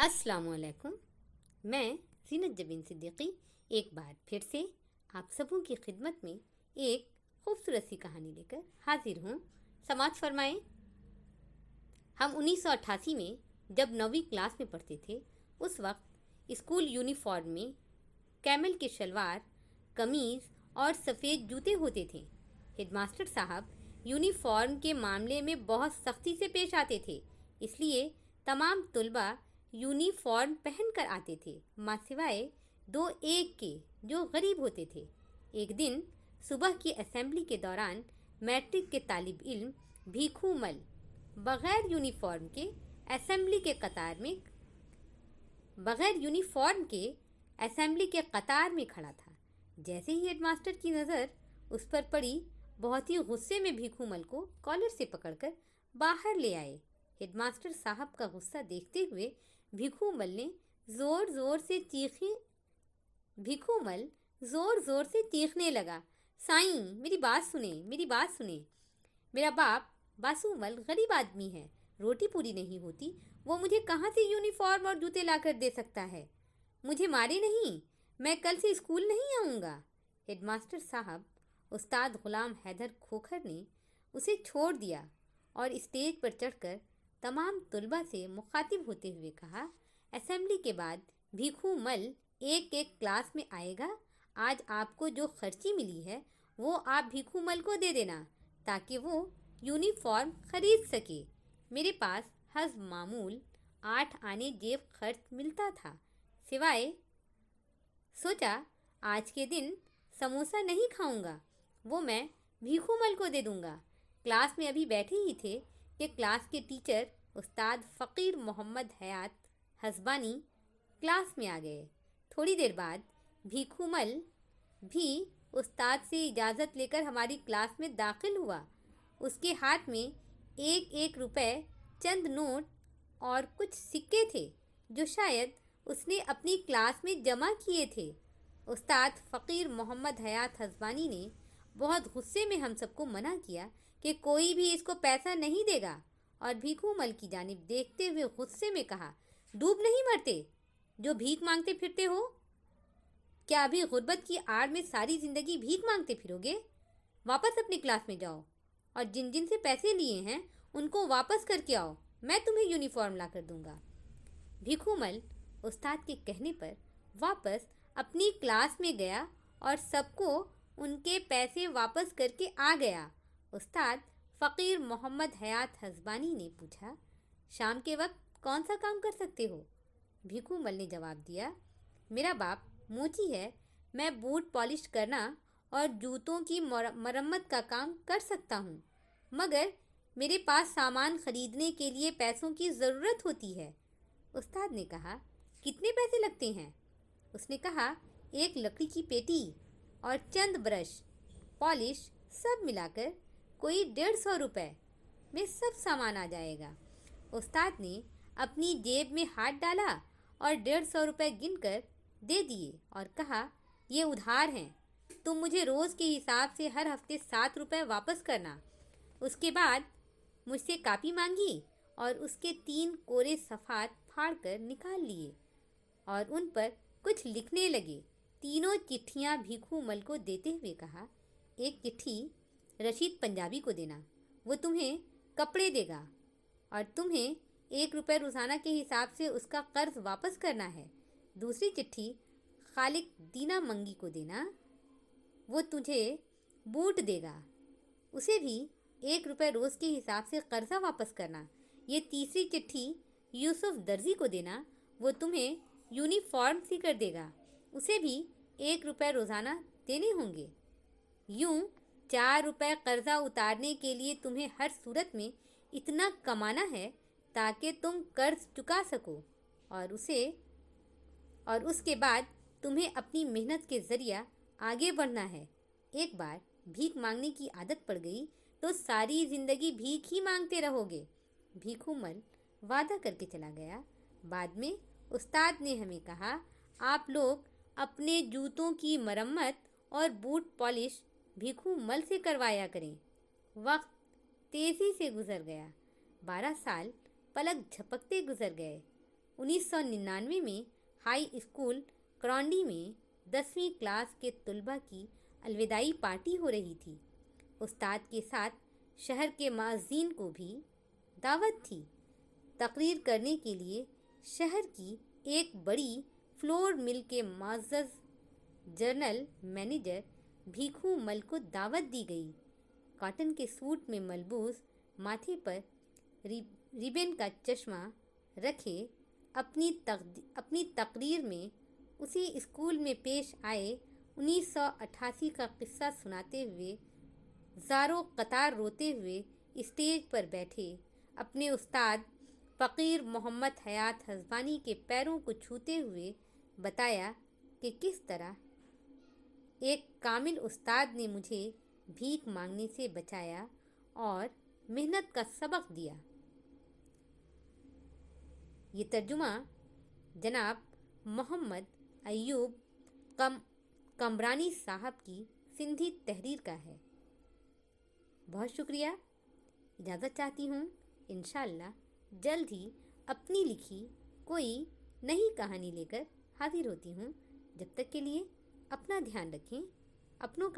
अस्सलाम वालेकुम। मैं ज़ीनत जबीन सिद्दीकी एक बार फिर से आप सबों की खिदमत में एक खूबसूरत सी कहानी लेकर हाजिर हूँ। समाअत फरमाएं। हम 1988 में जब 9वीं क्लास में पढ़ते थे, उस वक्त स्कूल यूनिफॉर्म में कैमल के शलवार, कमीज़ और सफ़ेद जूते होते थे। हेडमास्टर साहब यूनिफॉर्म के मामले में बहुत सख्ती से पेश आते थे, इसलिए तमाम तुलबा यूनिफॉर्म पहनकर आते थे, माँ सिवाय दो एक के जो गरीब होते थे। एक दिन सुबह की असेंबली के दौरान मैट्रिक के तालिब इल्म भीखू मल बग़ैर यूनिफॉर्म के असेंबली के कतार में खड़ा था। जैसे ही हेडमास्टर की नज़र उस पर पड़ी, बहुत ही गुस्से में भीखू मल को कॉलर से पकड़कर बाहर ले आए। हेडमास्टर साहब का गुस्सा देखते हुए भीखू मल ज़ोर ज़ोर से चीखने लगा, साईं मेरी बात सुने। मेरा बाप बासु मल गरीब आदमी है, रोटी पूरी नहीं होती, वो मुझे कहाँ से यूनिफॉर्म और जूते लाकर दे सकता है। मुझे मारे नहीं, मैं कल से स्कूल नहीं आऊँगा। हेडमास्टर साहब उस्ताद ग़ुलाम हैदर खोखर ने उसे छोड़ दिया और स्टेज पर चढ़कर तमाम तुलबा से मुखातिब होते हुए कहा, असेंबली के बाद भीखू मल एक एक क्लास में आएगा। आज आपको जो खर्ची मिली है वो आप भीखू मल को दे देना ताकि वो यूनिफॉर्म खरीद सके। मेरे पास हज़ मामूल 8 आने जेब खर्च मिलता था। सिवाय सोचा आज के दिन समोसा नहीं खाऊंगा, वो मैं भीखू मल को दे दूंगा। क्लास में अभी बैठे ही थे कि क्लास के टीचर उस्ताद फ़कीर मोहम्मद हयात हज़बानी क्लास में आ गए। थोड़ी देर बाद भीखू मल भी उस्ताद से इजाज़त लेकर हमारी क्लास में दाखिल हुआ। उसके हाथ में एक रुपए, चंद नोट और कुछ सिक्के थे जो शायद उसने अपनी क्लास में जमा किए थे। उस्ताद फ़कीर मोहम्मद हयात हज़बानी ने बहुत गुस्से में हम सबको मना किया कि कोई भी इसको पैसा नहीं देगा, और भीखू मल की जानिब देखते हुए गुस्से में कहा, डूब नहीं मरते जो भीख मांगते फिरते हो? क्या अभी गुर्बत की आड़ में सारी ज़िंदगी भीख मांगते फिरोगे? वापस अपनी क्लास में जाओ और जिन जिन से पैसे लिए हैं उनको वापस करके आओ, मैं तुम्हें यूनिफॉर्म ला कर दूँगा। भीखू मल उस्ताद के कहने पर वापस अपनी क्लास में गया और सबको उनके पैसे वापस करके आ गया। उस्ताद फ़कीर मोहम्मद हयात हज़बानी ने पूछा, शाम के वक्त कौन सा काम कर सकते हो? भीखू मल ने जवाब दिया, मेरा बाप मोची है, मैं बूट पॉलिश करना और जूतों की मरम्मत का काम कर सकता हूँ, मगर मेरे पास सामान ख़रीदने के लिए पैसों की ज़रूरत होती है। उस्ताद ने कहा, कितने पैसे लगते हैं? उसने कहा, एक लकड़ी की पेटी और चंद ब्रश, पॉलिश सब मिलाकर कोई 150 रुपये में सब सामान आ जाएगा। उस्ताद ने अपनी जेब में हाथ डाला और 150 रुपये गिनकर दे दिए और कहा, ये उधार हैं, तुम मुझे रोज़ के हिसाब से हर हफ्ते 7 रुपये वापस करना। उसके बाद मुझसे कापी मांगी और उसके 3 कोरे सफ़ात फाड़ कर निकाल लिए और उन पर कुछ लिखने लगे। तीनों चिट्ठियाँ भीखू मल को देते हुए कहा, एक चिट्ठी रशीद पंजाबी को देना, वो तुम्हें कपड़े देगा और तुम्हें 1 रुपये रोज़ाना के हिसाब से उसका कर्ज वापस करना है। दूसरी चिट्ठी खालिक दीना मंगी को देना, वो तुझे बूट देगा, उसे भी 1 रुपये रोज़ के हिसाब से कर्जा वापस करना। ये तीसरी चिट्ठी यूसुफ दर्जी को देना, वो तुम्हें यूनिफॉर्म सी कर देगा, उसे भी 1 रुपये रोज़ाना देने होंगे। यूँ 4 रुपये कर्जा उतारने के लिए तुम्हें हर सूरत में इतना कमाना है ताकि तुम कर्ज चुका सको, और उसके बाद तुम्हें अपनी मेहनत के ज़रिया आगे बढ़ना है। एक बार भीख मांगने की आदत पड़ गई तो सारी ज़िंदगी भीख ही मांगते रहोगे। भीखू मल वादा करके चला गया। बाद में उस्ताद ने हमें कहा, आप लोग अपने जूतों की मरम्मत और बूट पॉलिश भीखू मल से करवाया करें। वक्त तेज़ी से गुज़र गया। 12 साल पलक झपकते गुज़र गए। 1999 में हाई स्कूल करौंडी में 10वीं क्लास के तलबा की अलविदाई पार्टी हो रही थी। उस्ताद के साथ शहर के मुअज्जिन को भी दावत थी। तकरीर करने के लिए शहर की एक बड़ी फ्लोर मिल के मुअज़्ज़ज़ जनरल मैनेजर भीखू मल को दावत दी गई। कॉटन के सूट में मलबूस, माथे पर रिबन का चश्मा रखे अपनी तकरीर में उसी स्कूल में पेश आए 1988 का किस्सा सुनाते हुए ज़ारो कतार रोते हुए स्टेज पर बैठे अपने उस्ताद फ़कीर मोहम्मद हयात हज़बानी के पैरों को छूते हुए बताया कि किस तरह एक कामिल उस्ताद ने मुझे भीख मांगने से बचाया और मेहनत का सबक दिया। ये तर्जुमा जनाब मोहम्मद अय्यूब कमरानी साहब की सिंधी तहरीर का है। बहुत शुक्रिया। इजाज़त चाहती हूँ। इंशाअल्लाह जल्द ही अपनी लिखी कोई नई कहानी लेकर हाजिर होती हूँ। जब तक के लिए अपना ध्यान रखें, अपनों का